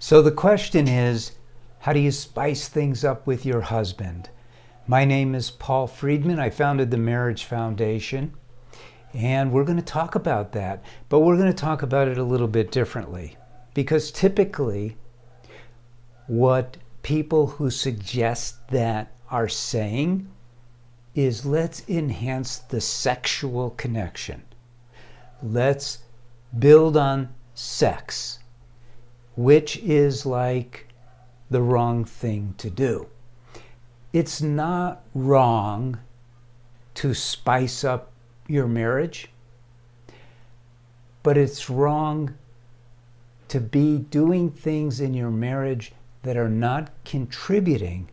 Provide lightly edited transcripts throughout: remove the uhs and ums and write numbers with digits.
So the question is, how do you spice things up with your husband? My name is Paul Friedman. I founded the Marriage Foundation, and we're going to talk about that. But we're going to talk about it a little bit differently, because typically what people who suggest that are saying is, let's enhance the sexual connection. Let's build on sex, which is like the wrong thing to do. It's not wrong to spice up your marriage, but it's wrong to be doing things in your marriage that are not contributing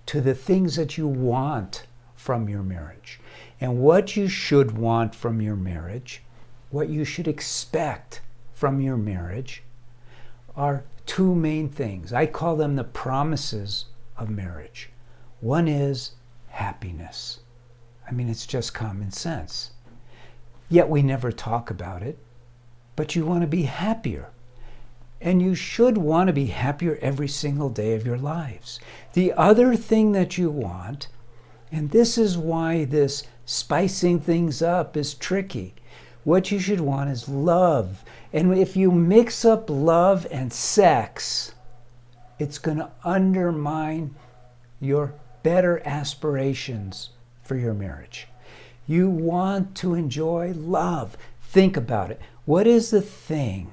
to the things that you want from your marriage. And what you should want from your marriage, what you should expect from your marriage, are two main things. I call them the promises of marriage. One is happiness. I mean, it's just common sense. Yet we never talk about it. But you want to be happier. And you should want to be happier every single day of your lives. The other thing that you want, and this is why this spicing things up is tricky, what you should want is love. And if you mix up love and sex, it's going to undermine your better aspirations for your marriage. You want to enjoy love. Think about it. What is the thing,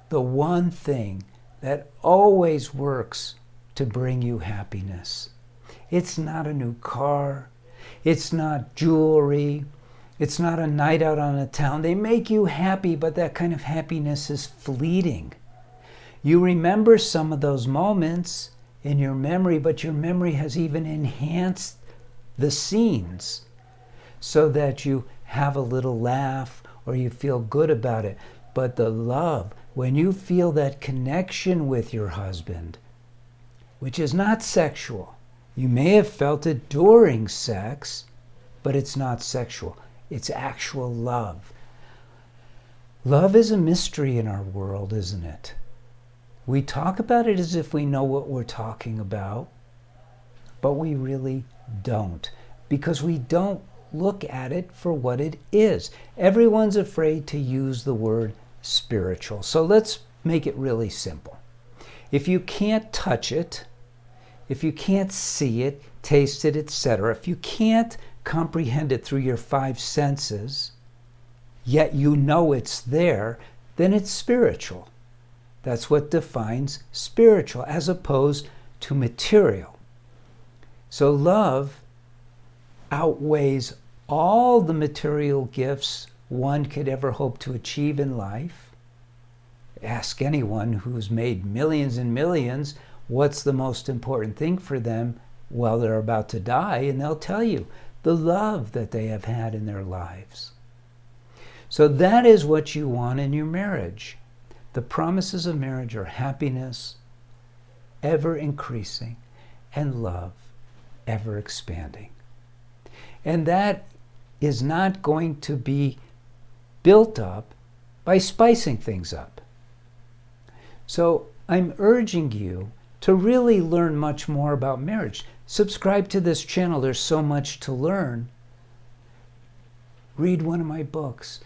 the one thing that always works to bring you happiness? It's not a new car. It's not jewelry. It's not a night out on a town. They make you happy, but that kind of happiness is fleeting. You remember some of those moments in your memory, but your memory has even enhanced the scenes so that you have a little laugh or you feel good about it. But the love, when you feel that connection with your husband, which is not sexual, you may have felt it during sex, but it's not sexual. It's actual love. Love is a mystery in our world, isn't it? We talk about it as if we know what we're talking about, but we really don't, because we don't look at it for what it is. Everyone's afraid to use the word spiritual. So let's make it really simple. If you can't touch it, if you can't see it, taste it, etc., if you can't comprehend it through your five senses, yet you know it's there, then it's spiritual. That's what defines spiritual as opposed to material. So love outweighs all the material gifts one could ever hope to achieve in life. Ask anyone who's made millions and millions what's the most important thing for them while they're about to die, and they'll tell you the love that they have had in their lives. So that is what you want in your marriage. The promises of marriage are happiness, ever increasing, and love, ever expanding. And that is not going to be built up by spicing things up. So I'm urging you to really learn much more about marriage. Subscribe to this channel. There's so much to learn. Read one of my books.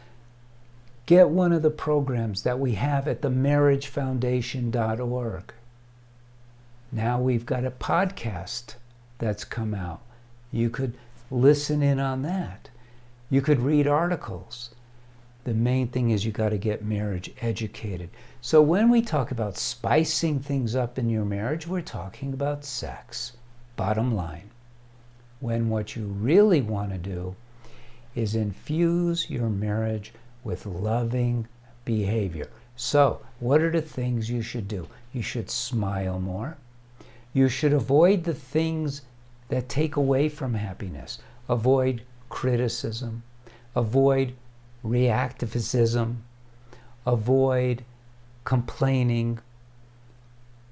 Get one of the programs that we have at themarriagefoundation.org. Now we've got a podcast that's come out. You could listen in on that. You could read articles. The main thing is you got to get marriage educated. So when we talk about spicing things up in your marriage, we're talking about sex. Bottom line. When what you really want to do is infuse your marriage with loving behavior. So, what are the things you should do? You should smile more. You should avoid the things that take away from happiness. Avoid criticism. Avoid reactivism. Avoid complaining.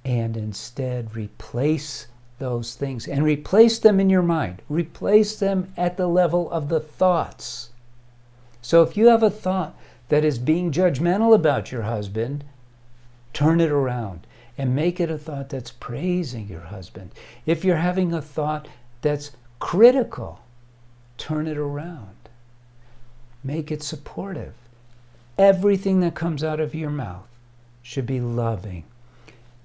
And instead replace those things and replace them in your mind. Replace them at the level of the thoughts. So if you have a thought that is being judgmental about your husband, turn it around and make it a thought that's praising your husband. If you're having a thought that's critical, turn it around. Make it supportive. Everything that comes out of your mouth should be loving.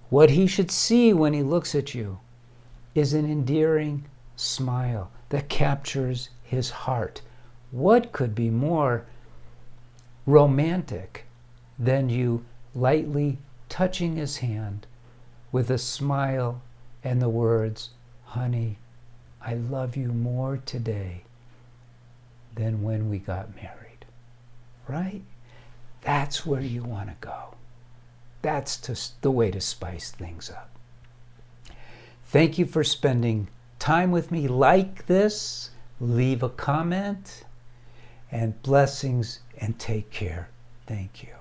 What he should see when he looks at you is an endearing smile that captures his heart. What could be more romantic than you lightly touching his hand with a smile and the words, "Honey, I love you more today than when we got married." Right? That's where you want to go. That's the way to spice things up. Thank you for spending time with me like this. Leave a comment, and blessings, and take care. Thank you.